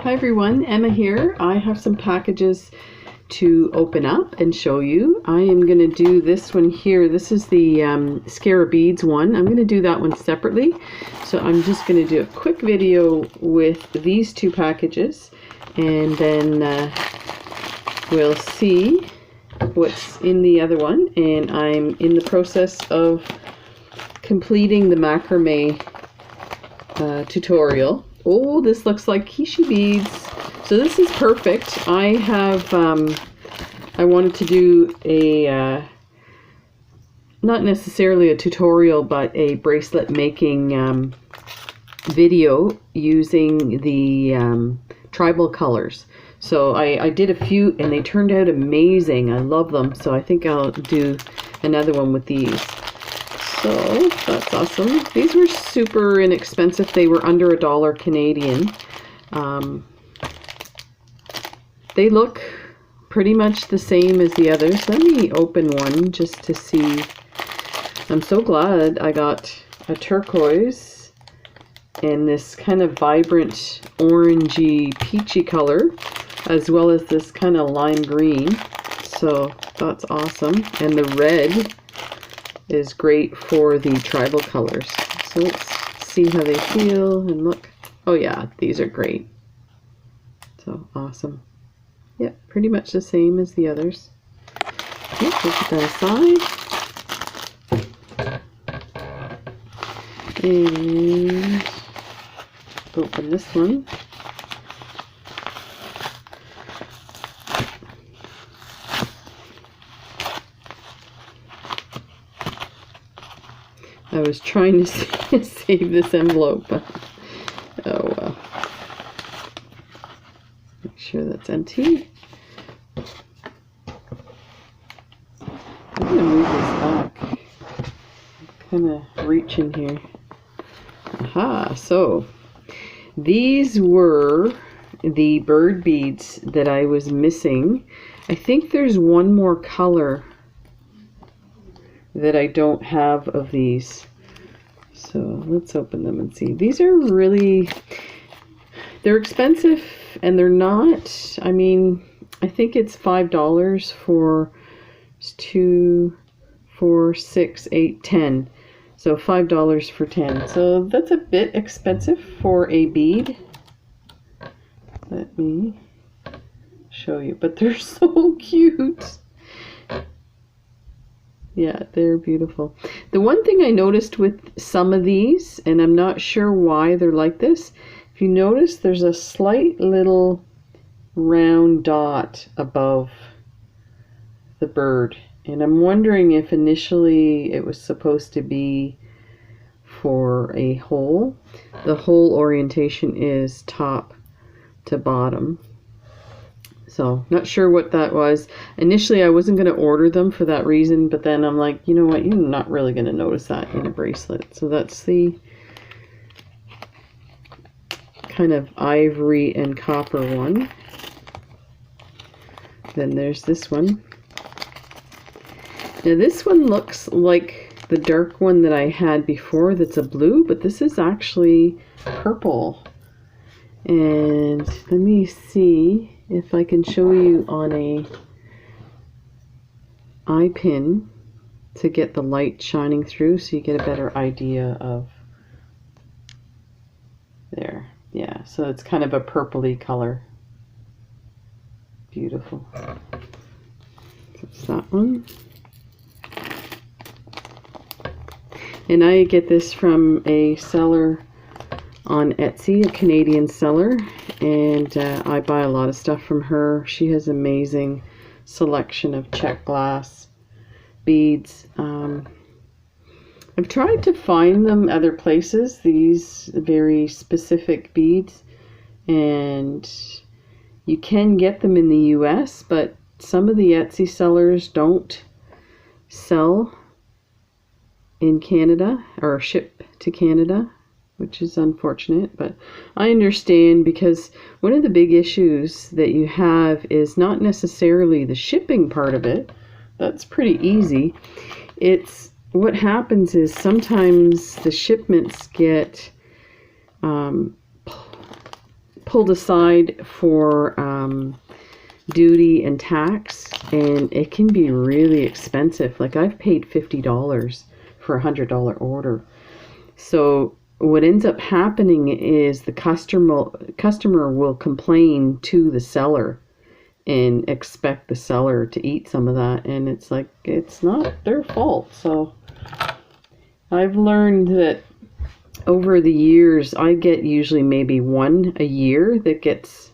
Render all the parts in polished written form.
Hi everyone, Emma here. I have some packages to open up and show you. I am going to do this one here. This is the Scarab Beads one. I'm going to do that one separately. So I'm just going to do a quick video with these two packages and then we'll see what's in the other one. And I'm in the process of completing the macrame tutorial. Oh, this looks like Heishi beads. So this is perfect. I have, I wanted to do a, not necessarily a tutorial, but a bracelet making video using the tribal colors. So I did a few and they turned out amazing. I love them. So I think I'll do another one with these. So that's awesome. These were super inexpensive. They were under $1 Canadian. They look pretty much the same as the others. Let me open one just to see. I'm so glad I got a turquoise and this kind of vibrant orangey peachy color, as well as this kind of lime green. So that's awesome. And the red is great for the tribal colors. So let's see how they feel and look. Oh yeah, these are great. So awesome. Yep, pretty much the same as the others. Okay, we'll put that aside. And open this one. I was trying to save this envelope, but oh well. Make sure that's empty. I'm going to move this back. Kind of reach in here. Aha, so these were the bird beads that I was missing. I think there's one more color that I don't have of these. So let's open them and see. These are really, they're expensive and they're not, I mean, I think it's $5 for 2, 4, 6, 8, 10. So $5 for 10. So that's a bit expensive for a bead. Let me show you, but they're so cute. Yeah, they're beautiful. The one thing I noticed with some of these, and I'm not sure why they're like this, if you notice there's a slight little round dot above the bird. And I'm wondering if initially it was supposed to be for a hole. The hole orientation is top to bottom. So, not sure what that was. Initially, I wasn't going to order them for that reason, but then I'm like, you know what, you're not really going to notice that in a bracelet. So that's the kind of ivory and copper one. Then there's this one. Now this one looks like the dark one that I had before that's a blue, but this is actually purple. And let me see if I can show you on a eye pin to get the light shining through so you get a better idea of there. Yeah, so it's kind of a purpley color. Beautiful. That's that one. And I get this from a seller on Etsy, a Canadian seller, and I buy a lot of stuff from her. She has amazing selection of check glass beads. I've tried to find them other places, these very specific beads, and you can get them in the US, but some of the Etsy sellers don't sell in Canada or ship to Canada, which is unfortunate, but I understand, because one of the big issues that you have is not necessarily the shipping part of it. That's pretty easy. It's what happens is sometimes the shipments get pulled aside for duty and tax, and it can be really expensive. Like I've paid $50 for a $100 order. So what ends up happening is the customer will complain to the seller and expect the seller to eat some of that, and it's like, it's not their fault. So I've learned that over the years, I get usually maybe one a year that gets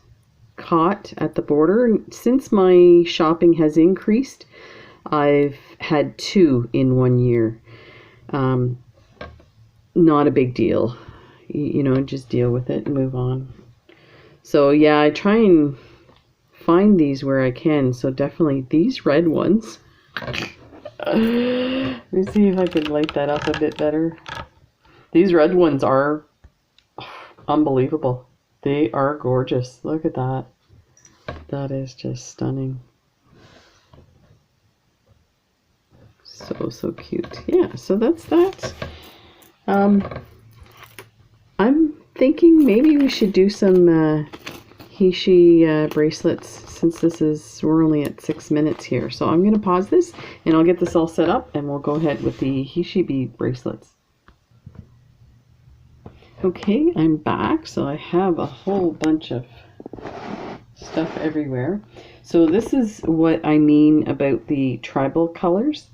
caught at the border. And since my shopping has increased, I've had 2 in 1 year. Not a big deal. You know, just deal with it and move on. So yeah, I try and find these where I can. So definitely these red ones. Let me see if I can light that up a bit better. These red ones are unbelievable. They are gorgeous. Look at that. That is just stunning. So cute. Yeah, so that's that. I'm thinking maybe we should do some Heishi bracelets, since we're only at 6 minutes here. So I'm going to pause this and I'll get this all set up and we'll go ahead with the Heishi bead bracelets. Okay, I'm back. So I have a whole bunch of stuff everywhere. So this is what I mean about the tribal colors.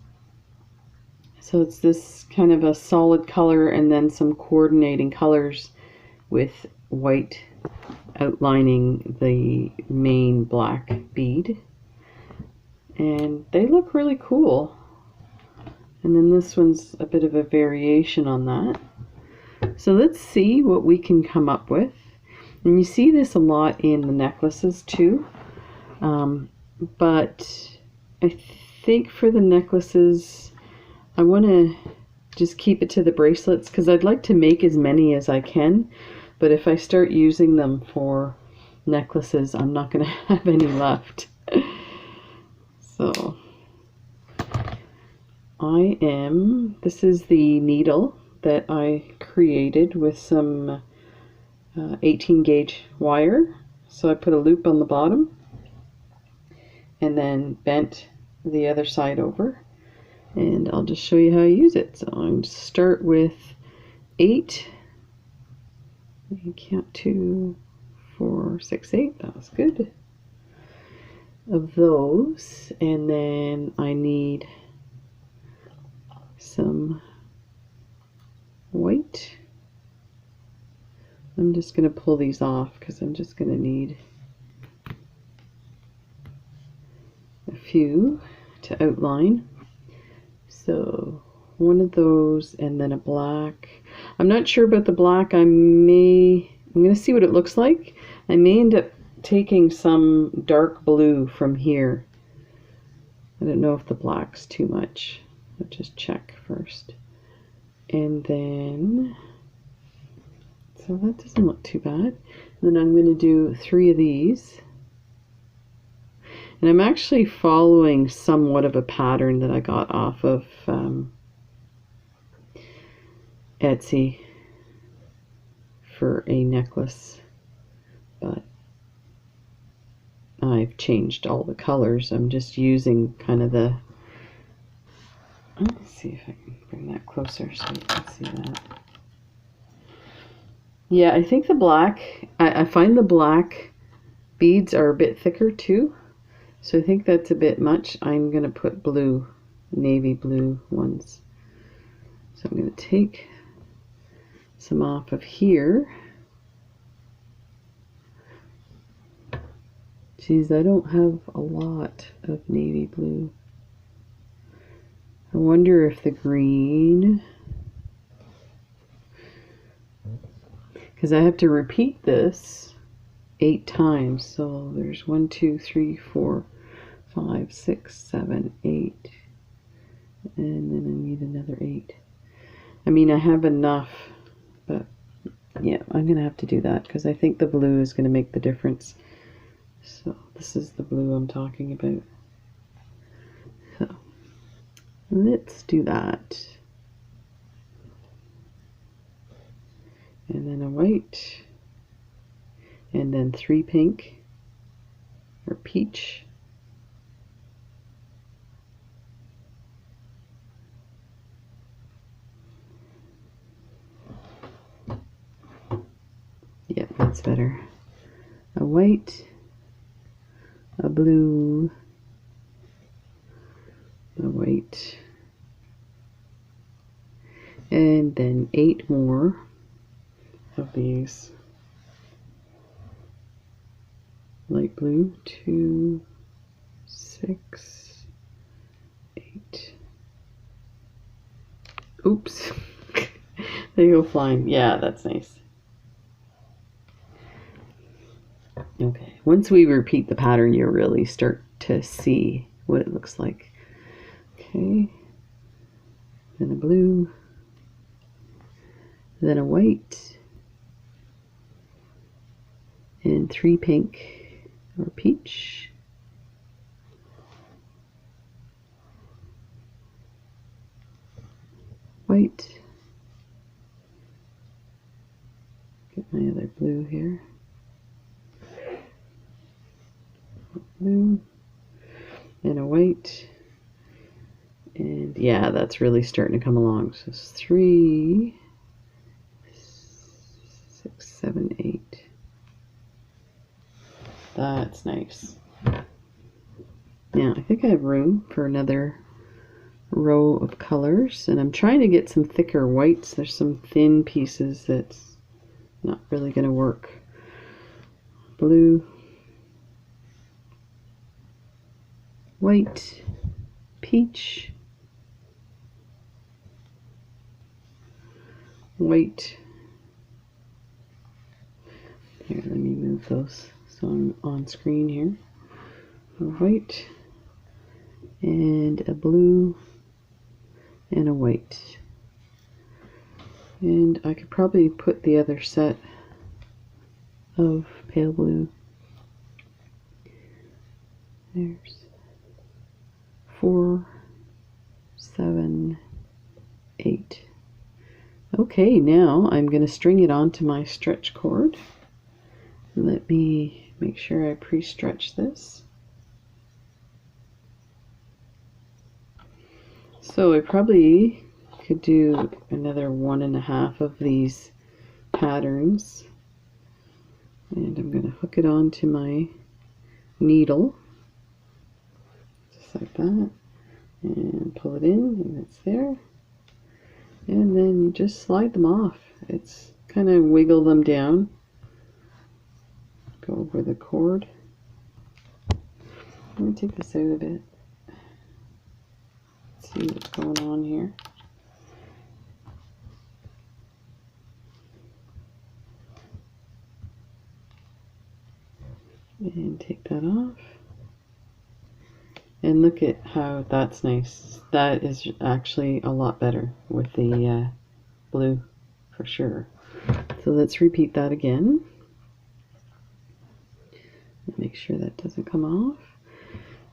So it's this kind of a solid color and then some coordinating colors with white outlining the main black bead. And they look really cool. And then this one's a bit of a variation on that. So let's see what we can come up with. And you see this a lot in the necklaces too. But I think for the necklaces, I want to just keep it to the bracelets because I'd like to make as many as I can. But if I start using them for necklaces, I'm not going to have any left. So this is the needle that I created with some 18 gauge wire. So I put a loop on the bottom and then bent the other side over. And I'll just show you how I use it. So I'm going to start with 8. You count 2, 4, 6, 8. That was good. Of those. And then I need some white. I'm just going to pull these off because I'm just going to need a few to outline. So one of those and then a black. I'm not sure about the black. I'm going to see what it looks like. I may end up taking some dark blue from here. I don't know if the black's too much. I'll just check first. And then, so that doesn't look too bad. And then I'm going to do 3 of these. And I'm actually following somewhat of a pattern that I got off of Etsy for a necklace, but I've changed all the colors. I'm just using kind of the, let's see if I can bring that closer so you can see that. Yeah, I think the black, I find the black beads are a bit thicker too. So I think that's a bit much. I'm going to put blue, navy blue ones. So I'm going to take some off of here. Geez, I don't have a lot of navy blue. I wonder if the green, because I have to repeat this 8 times. So there's 1, 2, 3, 4, 5, 6, 7, 8, and then I need another 8. I mean, I have enough, but yeah, I'm gonna have to do that because I think the blue is gonna make the difference. So this is the blue I'm talking about. So let's do that. And then a white. and then 3 pink or peach, yep, that's better, a white, a blue, a white, and then 8 more of these light blue, 2, 6, 8. Oops. There you go, flying. Yeah, that's nice. Okay, once we repeat the pattern, you really start to see what it looks like. Okay, then a blue, then a white, and 3 pink or peach, white, get my other blue here, blue, and a white, and yeah, that's really starting to come along. So it's 3, 6, 7, 8. That's nice. Now I think I have room for another row of colors, and I'm trying to get some thicker whites. There's some thin pieces that's not really going to work. Blue, white, peach, white. Here, let me move those so I'm on screen here. A white, and a blue, and a white. And I could probably put the other set of pale blue. There's 4, 7, 8. Okay, now I'm going to string it onto my stretch cord. Let me make sure I pre-stretch this. So I probably could do another 1.5 of these patterns, and I'm going to hook it onto my needle just like that, and pull it in, and it's there, and then you just slide them off. It's kind of wiggle them down, go over the cord. Let me take this out a bit, see what's going on here. And take that off. And look at how that's nice. That is actually a lot better with the blue, for sure. So let's repeat that again. Make sure that doesn't come off.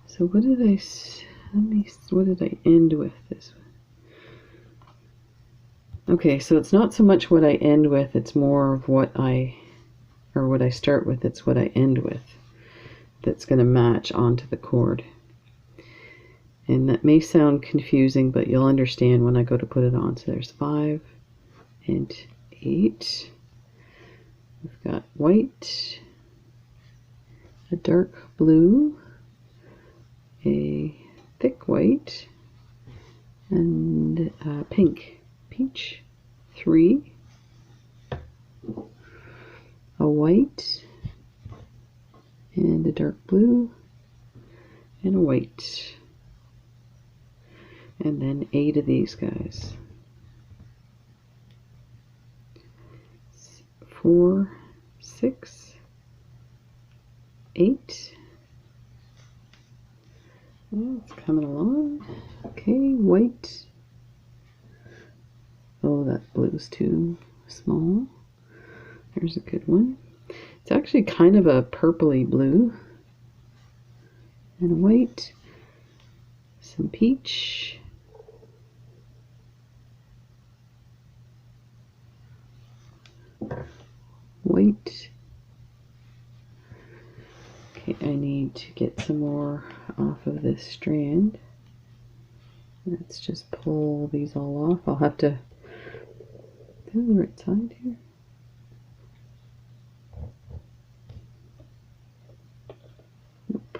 So what did what did I end with this? Okay, so it's not so much what I end with, it's more of what I start with, it's what I end with that's going to match onto the cord. And that may sound confusing, but you'll understand when I go to put it on. So there's 5 and 8. We've got white, a dark blue, a thick white, and pink, peach, 3, a white, and a dark blue, and a white. And then 8 of these guys. 4, 6, 8. Oh, it's coming along. Okay, white. Oh, that blue's too small. There's a good one. It's actually kind of a purpley blue. And a white. Some peach. White, Okay, I need to get some more off of this strand. Let's just pull these all off. I'll have to do the right side here. Nope,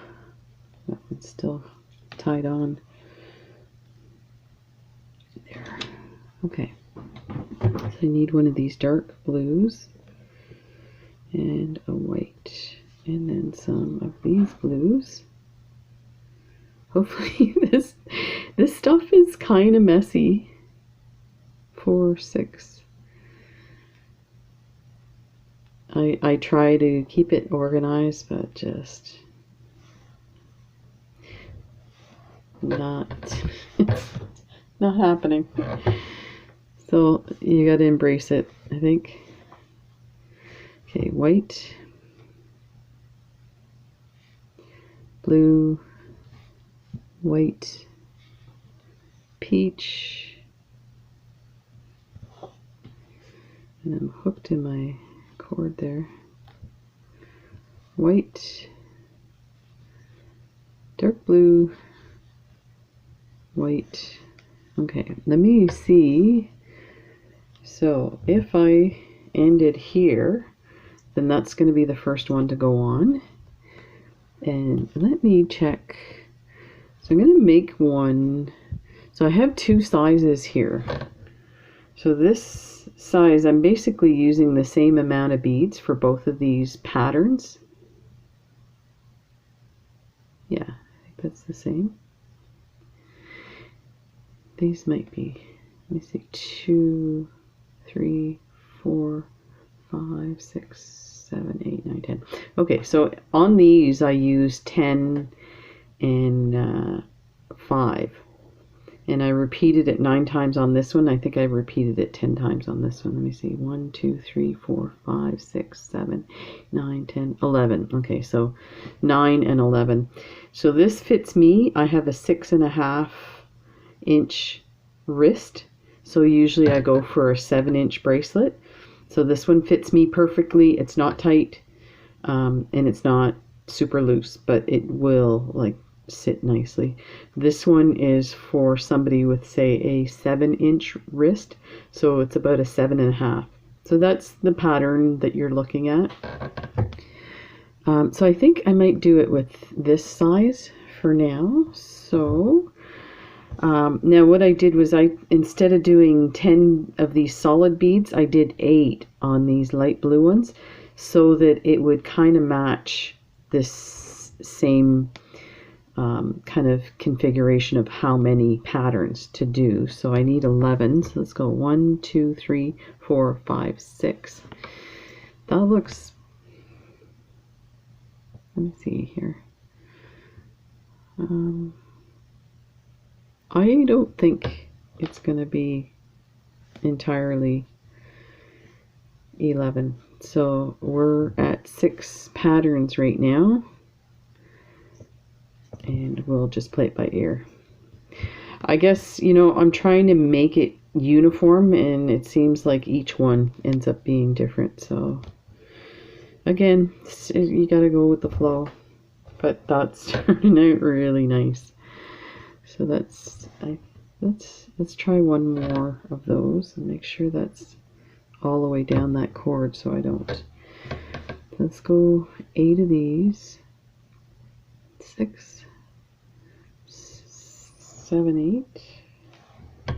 that one's still tied on. There. Okay, so I need one of these dark blues and a white, and then some of these blues. Hopefully this stuff is kind of messy. 4, 6. I try to keep it organized, but just not not happening. So you got to embrace it, I think. Okay, white, blue, white, peach, and I'm hooked in my cord there. White, dark blue, white. Okay, let me see. So if I ended here, then that's going to be the first one to go on. And let me check. So I'm going to make one. So I have 2 sizes here. So this size, I'm basically using the same amount of beads for both of these patterns. Yeah, I think that's the same. These might be, let me see, 2, 3, 4, 5, 6, 7, 8, 9, 10. Okay, so on these I use 10 and 5. And I repeated it 9 times on this one. I think I repeated it 10 times on this one. Let me see. 1, 2, 3, 4, 5, 6, 7, 9, 10, 11. Okay, so 9 and 11. So this fits me. I have a 6.5 inch wrist. So usually I go for a 7-inch bracelet. So this one fits me perfectly. It's not tight, and it's not super loose, but it will like sit nicely. This one is for somebody with, say, a 7-inch wrist, so it's about a 7.5. So that's the pattern that you're looking at. So I think I might do it with this size for now. So now what I did was instead of doing 10 of these solid beads, I did 8 on these light blue ones, so that it would kind of match this same kind of configuration of how many patterns to do. So I need 11. So let's go 1, 2, 3, 4, 5, 6. That looks, let me see here. I don't think it's going to be entirely 11. So we're at 6 patterns right now. And we'll just play it by ear. I guess, you know, I'm trying to make it uniform, and it seems like each one ends up being different. So again, you gotta go with the flow. But that's turning out really nice. So let's try one more of those and make sure that's all the way down that cord so I don't. Let's go 8 of these. 6, 7, 8,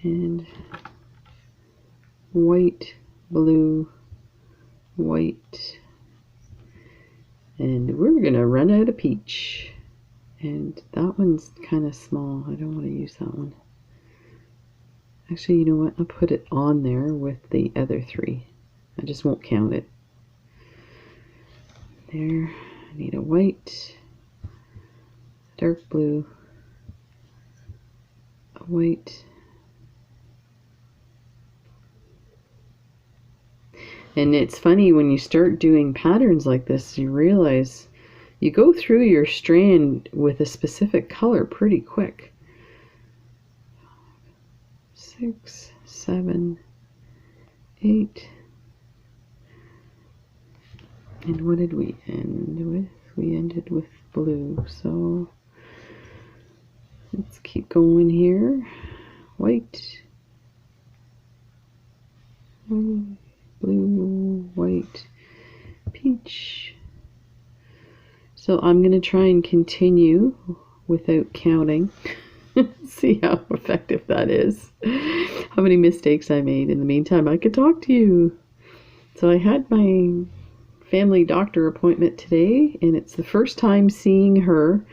and white, blue, white, and we're gonna run out of peach. And that one's kind of small. I don't want to use that one. Actually, you know what? I'll put it on there with the other 3. I just won't count it. There. I need a white, dark blue, a white, and it's funny when you start doing patterns like this, you realize you go through your strand with a specific color pretty quick. 6, 7, 8, And what did we end with? We ended with blue, so let's keep going here. White, blue, white, peach. So I'm going to try and continue without counting. See how effective that is. How many mistakes I made. In the meantime, I could talk to you. So I had my family doctor appointment today, and it's the first time seeing her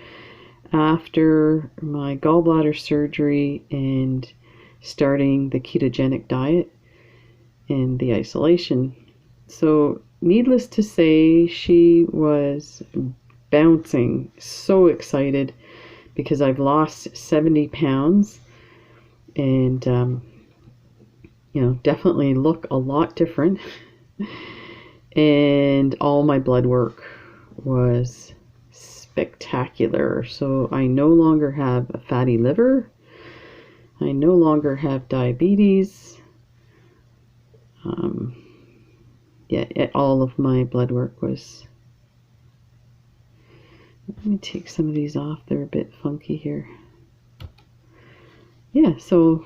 after my gallbladder surgery and starting the ketogenic diet and the isolation. So needless to say, she was bouncing, so excited because I've lost 70 pounds and you know, definitely look a lot different. And all my blood work was spectacular. So I no longer have a fatty liver. I no longer have diabetes. Yeah, all of my blood work was... Let me take some of these off. They're a bit funky here. Yeah, so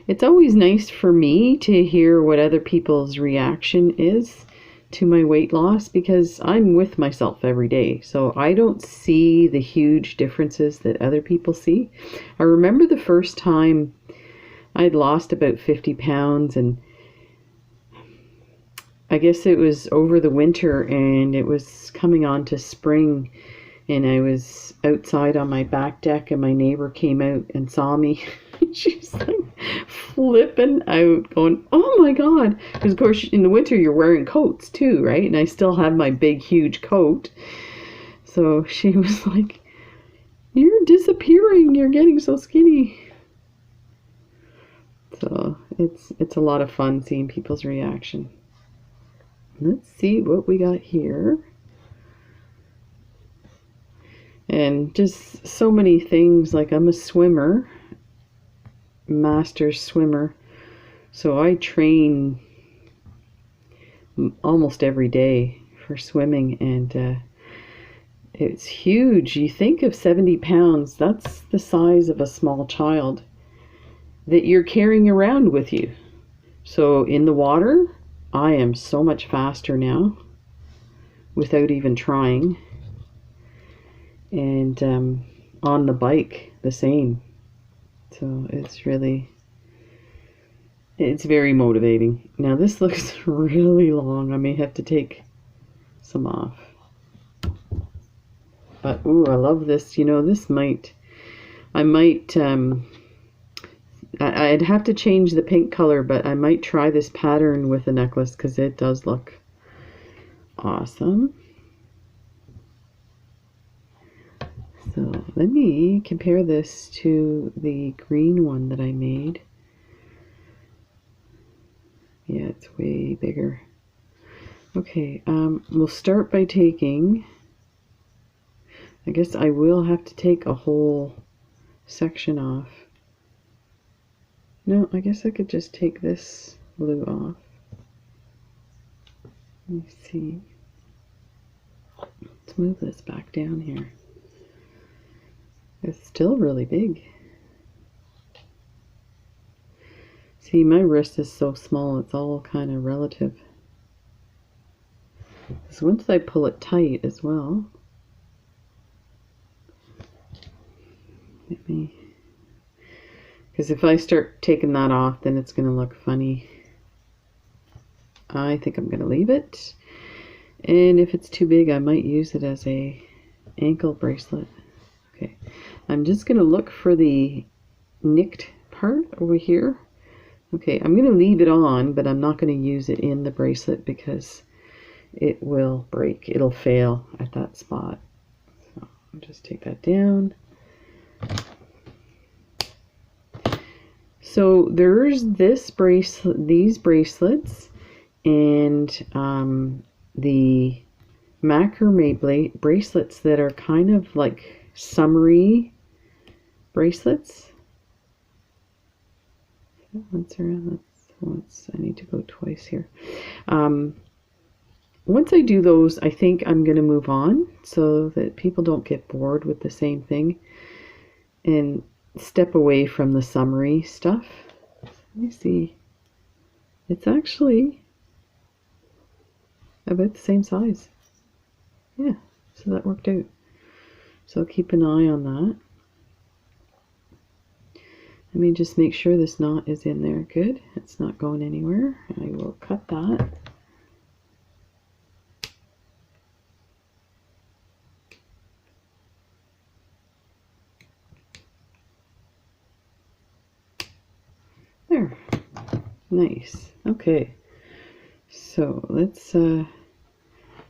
it's always nice for me to hear what other people's reaction is to my weight loss, because I'm with myself every day. So I don't see the huge differences that other people see. I remember the first time I'd lost about 50 pounds, and I guess it was over the winter and it was coming on to spring, and I was outside on my back deck and my neighbor came out and saw me. She's like flipping out going, oh my God. Because of course in the winter you're wearing coats too, right? And I still have my big huge coat. So she was like, you're disappearing. You're getting so skinny. So it's a lot of fun seeing people's reaction. Let's see what we got here. And just so many things. Like, I'm a swimmer, master swimmer, so I train almost every day for swimming, and it's huge. You think of 70 pounds, that's the size of a small child that you're carrying around with you. So in the water, I am so much faster now without even trying. And on the bike, the same. So it's very motivating. Now this looks really long. I may have to take some off. But ooh, I love this. You know, I'd have to change the pink color, but I might try this pattern with a necklace because it does look awesome. So let me compare this to the green one that I made. Yeah, it's way bigger. Okay, we'll start by taking... I guess I will have to take a whole section off. No, I guess I could just take this blue off. Let me see. Let's move this back down here. It's still really big. See, my wrist is so small, it's all kind of relative. So once I pull it tight as well, because if I start taking that off, then it's going to look funny. I think I'm going to leave it. And if it's too big, I might use it as a ankle bracelet. Okay, I'm just going to look for the nicked part over here. Okay, I'm going to leave it on, but I'm not going to use it in the bracelet because it will break. It'll fail at that spot. So I'll just take that down. So there's this bracelet, these bracelets, and the macrame bracelets that are kind of like summery bracelets. Once around, I need to go twice here. once I do those, I think I'm going to move on so that people don't get bored with the same thing and step away from the summary stuff. Let me see. It's actually about the same size. Yeah, so that worked out. So keep an eye on that. Let me just make sure this knot is in there good. It's not going anywhere. I will cut that. There. Nice. Okay. So let's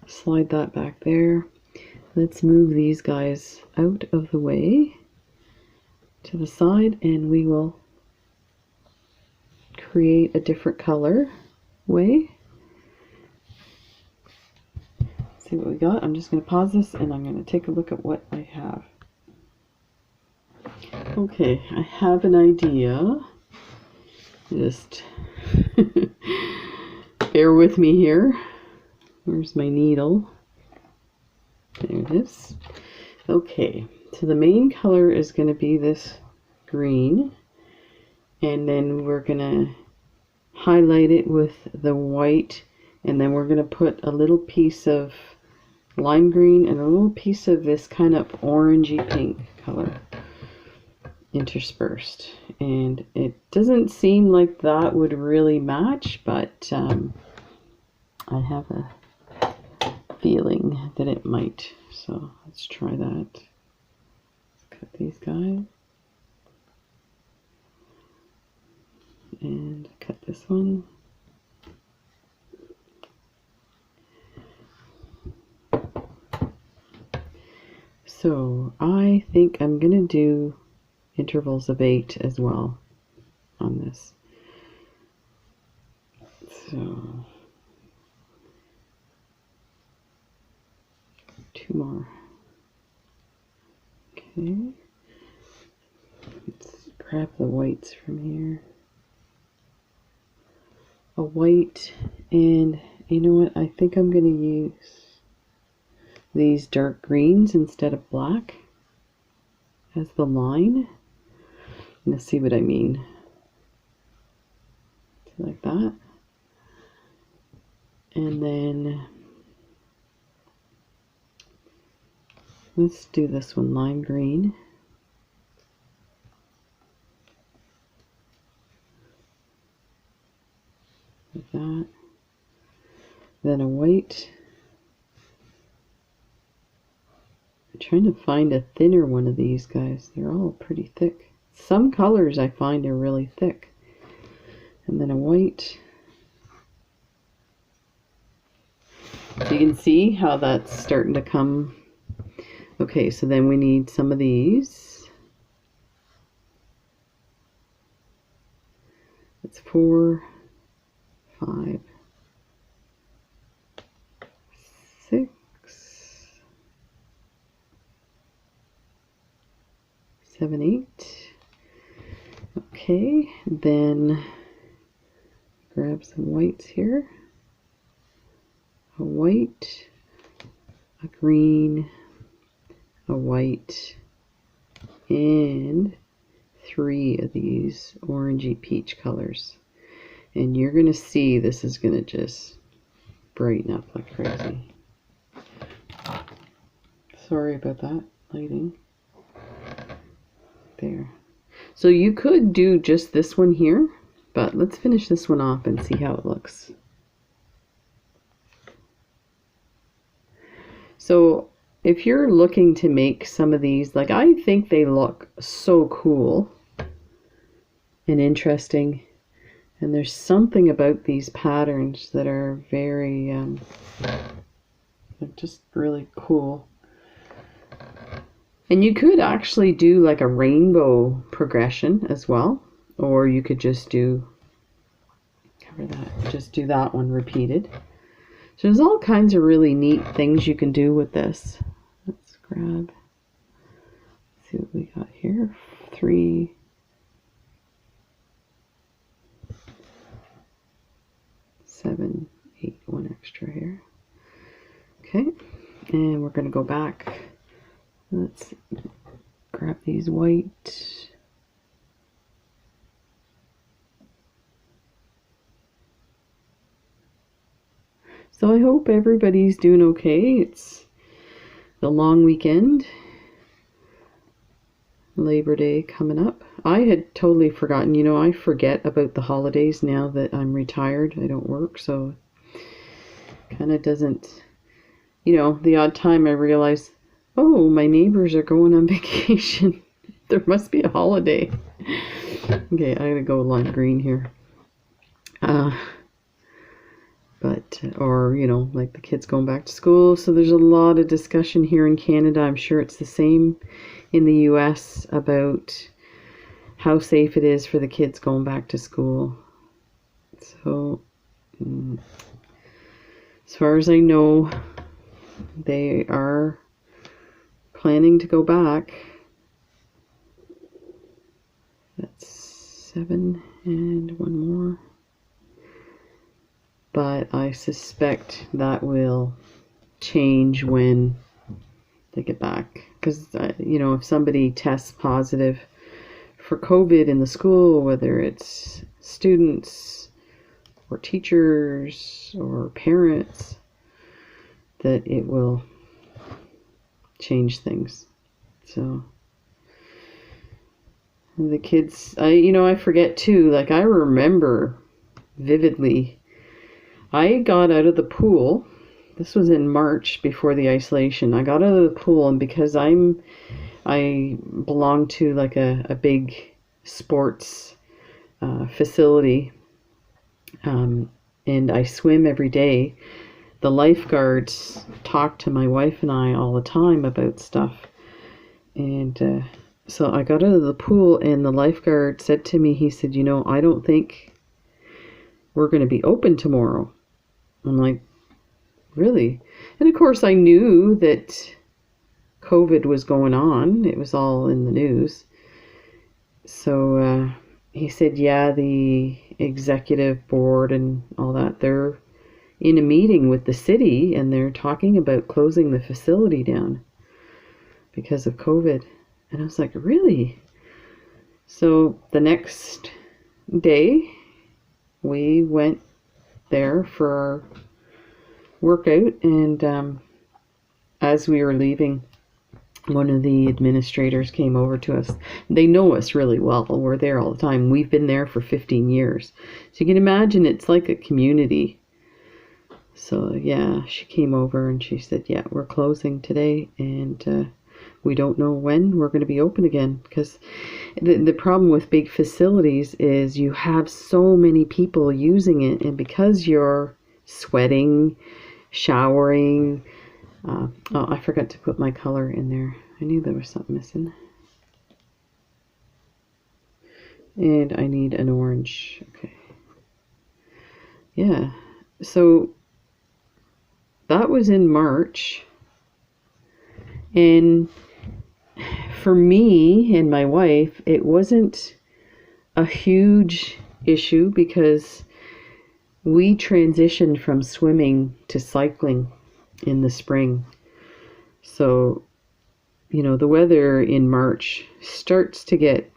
slide that back there. Let's move these guys out of the way to the side, and we will create a different color way. See what we got. I'm just going to pause this and I'm going to take a look at what I have. Okay, I have an idea. Just bear with me here. Where's my needle? There it is. Okay, so the main color is going to be this green, and then we're going to highlight it with the white, and then we're going to put a little piece of lime green and a little piece of this kind of orangey pink color interspersed. And it doesn't seem like that would really match, but I have a feeling that it might. So let's try that. Cut these guys and cut this one. So I think I'm gonna do intervals of 8 as well on this. So 2 more. Okay. Let's grab the whites from here. A white, and you know what? I think I'm going to use these dark greens instead of black as the line. Let's see what I mean. Like that. And then let's do this one, lime green. Like that. Then a white. I'm trying to find a thinner one of these guys. They're all pretty thick. Some colors I find are really thick. And then a white. So you can see how that's starting to come. Okay, so then we need some of these. It's 4, 5, 6, 7, 8. Okay, then grab some whites here. A white, a green, a white, and 3 of these orangey peach colors. And you're going to see this is going to just brighten up like crazy. Sorry about that lighting. There. So you could do just this one here, but let's finish this one off and see how it looks. So if you're looking to make some of these, like, I think they look so cool and interesting, and there's something about these patterns that are very they're just really cool. And you could actually do like a rainbow progression as well, or you could just do, cover that, just do that one repeated. So there's all kinds of really neat things you can do with this. Let's grab, see what we got here. 3, 7, 8, 1 extra here. Okay, and we're going to go back. Let's grab these white. So I hope everybody's doing okay. It's the long weekend. Labor Day coming up. I had totally forgotten. You know, I forget about the holidays now that I'm retired. I don't work, so kind of doesn't, you know, the odd time I realize, oh, my neighbors are going on vacation. There must be a holiday. Okay, I gotta go lime green here. Or, you know, like the kids going back to school. So there's a lot of discussion here in Canada. I'm sure it's the same in the US about how safe it is for the kids going back to school. So, as far as I know, they are planning to go back. That's 7 and one more. But I suspect that will change when they get back. Because, you know, if somebody tests positive for COVID in the school, whether it's students or teachers or parents, that it will change things. So the kids, I forget too, like I remember vividly, I got out of the pool. This was in March before the isolation. I got out of the pool, and because I belong to like a big sports facility, and I swim every day, the lifeguards talk to my wife and I all the time about stuff. And so I got out of the pool, and the lifeguard said to me, he said, you know, I don't think we're going to be open tomorrow. I'm like, really? And of course I knew that COVID was going on. It was all in the news. So he said, yeah, the executive board and all that, they're in a meeting with the city and they're talking about closing the facility down because of COVID. And I was like, really? So the next day we went there for our workout, and as we were leaving, one of the administrators came over to us. They know us really well. We're there all the time. We've been there for 15 years. So you can imagine it's like a community. So yeah, she came over and she said, yeah, we're closing today, and we don't know when we're going to be open again. Because the problem with big facilities is you have so many people using it, and because you're sweating, showering, oh, I forgot to put my color in there. I knew there was something missing. And I need an orange. Okay. Yeah. So that was in March. And for me and my wife, it wasn't a huge issue because we transitioned from swimming to cycling in the spring. So, you know, the weather in March starts to get,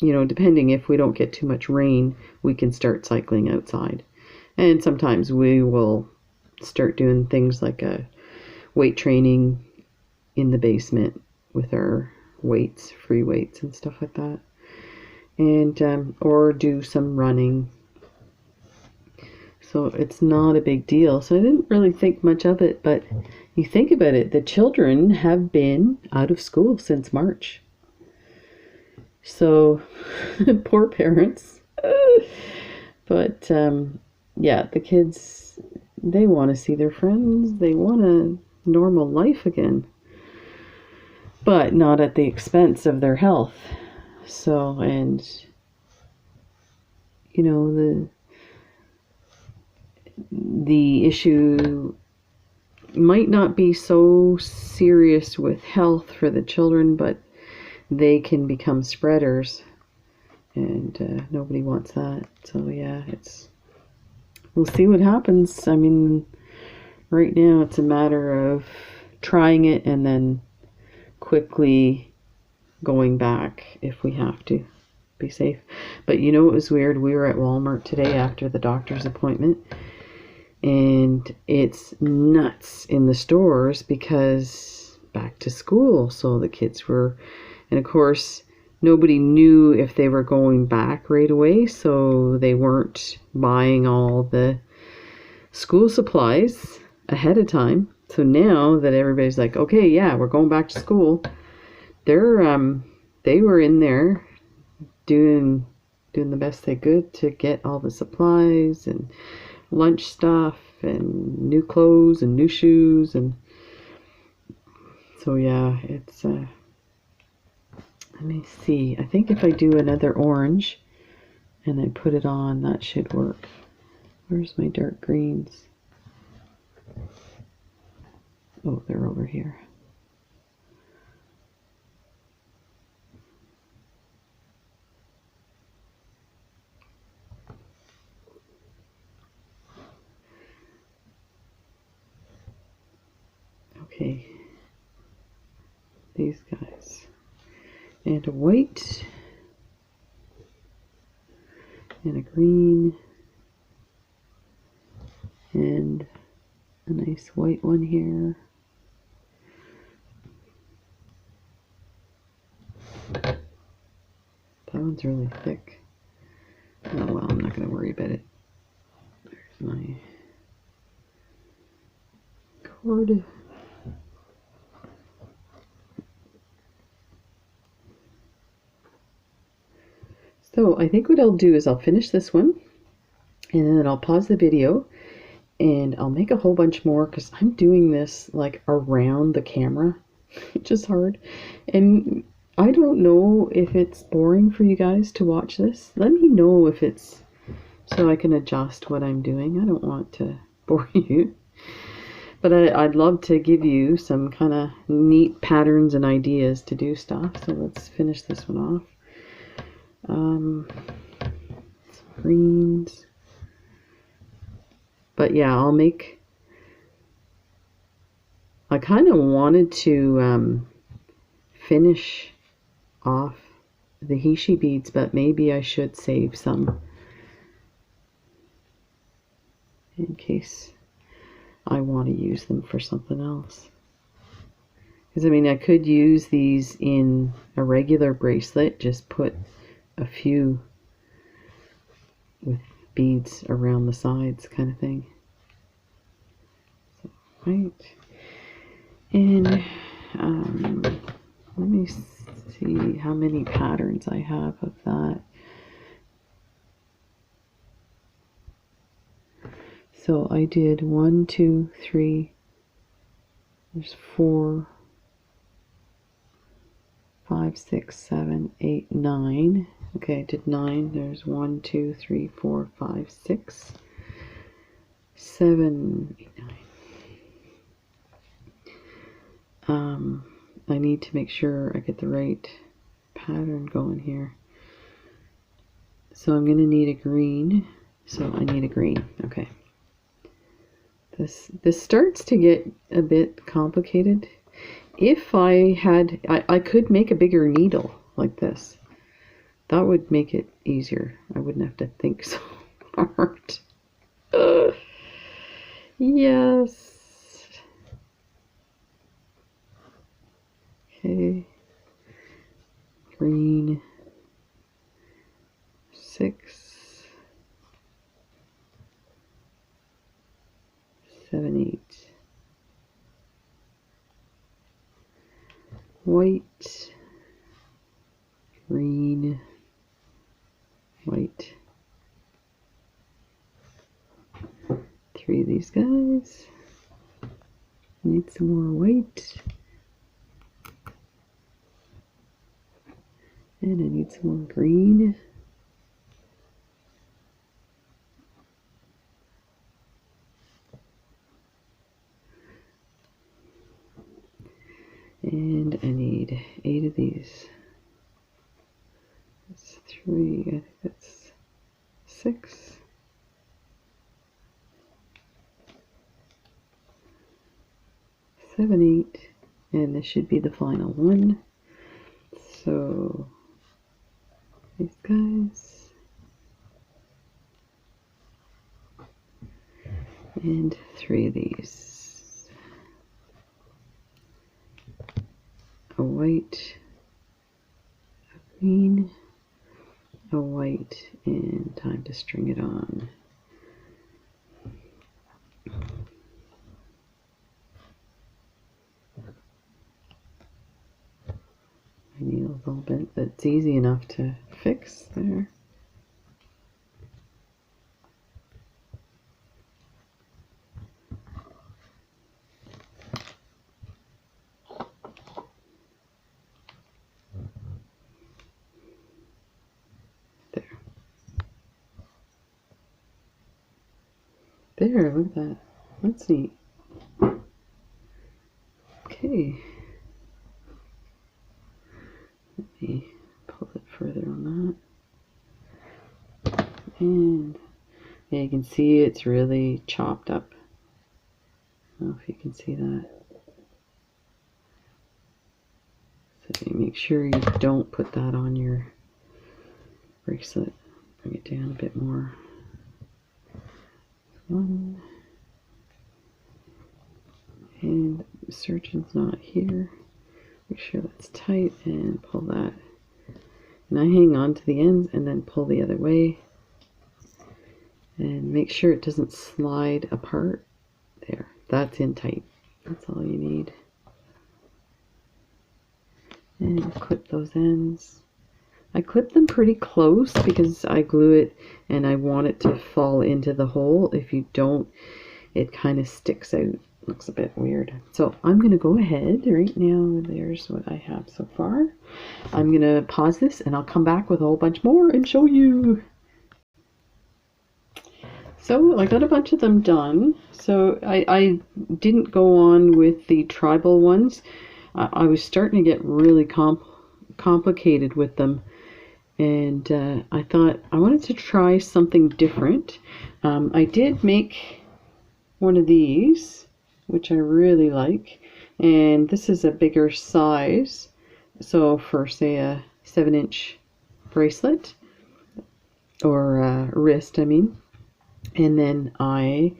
you know, depending if we don't get too much rain, we can start cycling outside. And sometimes we will start doing things like a weight training in the basement with our weights, free weights and stuff like that. And, or do some running. So it's not a big deal. So I didn't really think much of it, but you think about it, the children have been out of school since March. So poor parents. But yeah, the kids, they want to see their friends. They want a normal life again, but not at the expense of their health. So, and you know, the issue might not be so serious with health for the children, but they can become spreaders, and nobody wants that. So yeah, we'll see what happens. I mean, Right now it's a matter of trying it and then quickly going back if we have to. Be safe. But you know what was weird? We were at Walmart today after the doctor's appointment, and it's nuts in the stores because back to school, so the kids were, and of course nobody knew if they were going back right away, so they weren't buying all the school supplies ahead of time. So now that everybody's like, okay, yeah, we're going back to school, they were in there doing the best they could to get all the supplies and lunch stuff and new clothes and new shoes. And so yeah, it's let me see, I think if I do another orange and I put it on, that should work. Where's my dark greens? Oh, they're over here. Okay, these guys, and a white, and a green, and a nice white one here. That one's really thick. Oh well, I'm not going to worry about it. There's my cord. So I think what I'll do is I'll finish this one and then I'll pause the video and I'll make a whole bunch more because I'm doing this like around the camera, which is hard. And I don't know if it's boring for you guys to watch this. Let me know if it's, so I can adjust what I'm doing. I don't want to bore you. But I'd love to give you some kind of neat patterns and ideas to do stuff. So let's finish this one off. Some greens. But yeah, I kind of wanted to finish off the Heishi beads, but maybe I should save some in case I want to use them for something else. Because I mean, I could use these in a regular bracelet, just put a few with beads around the sides kind of thing. So, right. And let me see how many patterns I have of that. So I did 1, 2, 3, there's 4, 5, 6, 7, 8, 9. Okay, I did 9. There's 1, 2, 3, 4, 5, 6, 7, 8, 9. I need to make sure I get the right pattern going here. So I'm going to need a green. So I need a green. Okay. This starts to get a bit complicated. If I had, I could make a bigger needle like this. That would make it easier. I wouldn't have to think so hard. Yes. Okay. Green. 6. 7, 8. White. Green. White. 3 of these guys. Need some more white. And I need some more green. And I need 8 of these. That's 3, I think that's 6. 7, 8, and this should be the final one. So these guys, and 3 of these. A white, a green, a white, and time to string it on. My needle's all bent, but it's easy enough to fix there. There, look at that. That's neat. Okay. Let me pull it further on that. And yeah, you can see it's really chopped up. I don't know if you can see that. So you make sure you don't put that on your bracelet. Bring it down a bit more. 1, and the surgeon's not here. Make sure that's tight and pull that. And I hang on to the ends and then pull the other way. And make sure it doesn't slide apart. There, that's in tight. That's all you need. And clip those ends. I clip them pretty close because I glue it and I want it to fall into the hole. If you don't, it kind of sticks out. Looks a bit weird. So I'm going to go ahead right now. There's what I have so far. I'm going to pause this and I'll come back with a whole bunch more and show you. So I got a bunch of them done. So I didn't go on with the tribal ones. I was starting to get really complicated with them. And I thought I wanted to try something different. I did make one of these, which I really like. And this is a bigger size. So for, say, a 7-inch bracelet, or wrist, I mean. And then I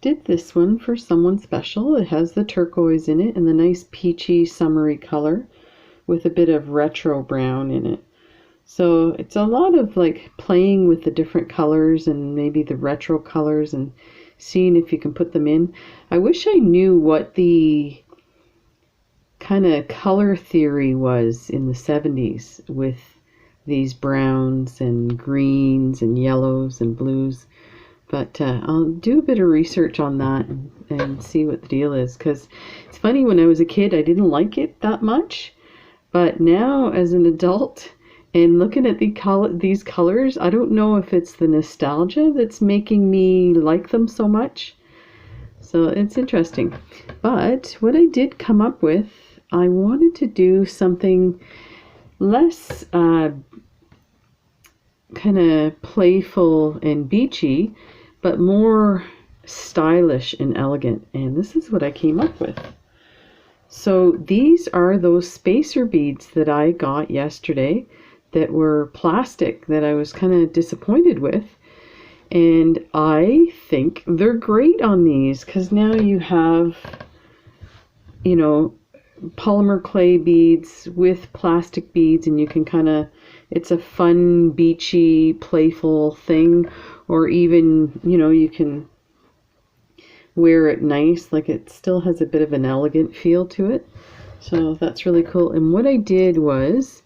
did this one for someone special. It has the turquoise in it and the nice peachy summery color with a bit of retro brown in it. So it's a lot of like playing with the different colors and maybe the retro colors and seeing if you can put them in. I wish I knew what the kind of color theory was in the 70s with these browns and greens and yellows and blues. But I'll do a bit of research on that and see what the deal is. Because it's funny, when I was a kid, I didn't like it that much. But now, as an adult, and looking at these colors, I don't know if it's the nostalgia that's making me like them so much. So it's interesting. But what I did come up with, I wanted to do something less kind of playful and beachy, but more stylish and elegant. And this is what I came up with. So these are those spacer beads that I got yesterday that were plastic that I was kind of disappointed with. And I think they're great on these because now you have, you know, polymer clay beads with plastic beads, and you can kind of, it's a fun, beachy, playful thing. Or even, you know, you can wear it nice, like it still has a bit of an elegant feel to it. So that's really cool. And what I did was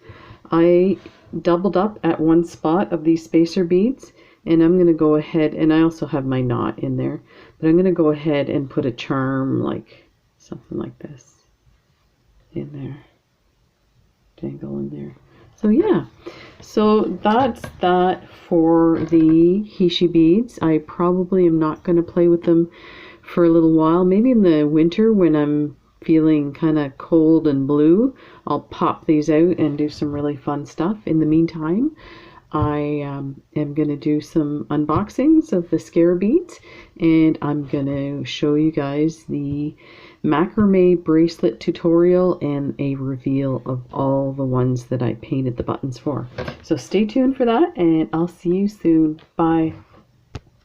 I doubled up at one spot of these spacer beads, and I'm going to go ahead, and I also have my knot in there, but I'm going to go ahead and put a charm, like something like this in there, dangle in there. So yeah, so that's that for the Heishi beads. I probably am not going to play with them for a little while. Maybe in the winter when I'm feeling kind of cold and blue, I'll pop these out and do some really fun stuff. In the meantime, I am going to do some unboxings of the scare beads, and I'm going to show you guys the macrame bracelet tutorial and a reveal of all the ones that I painted the buttons for. So stay tuned for that, and I'll see you soon. Bye.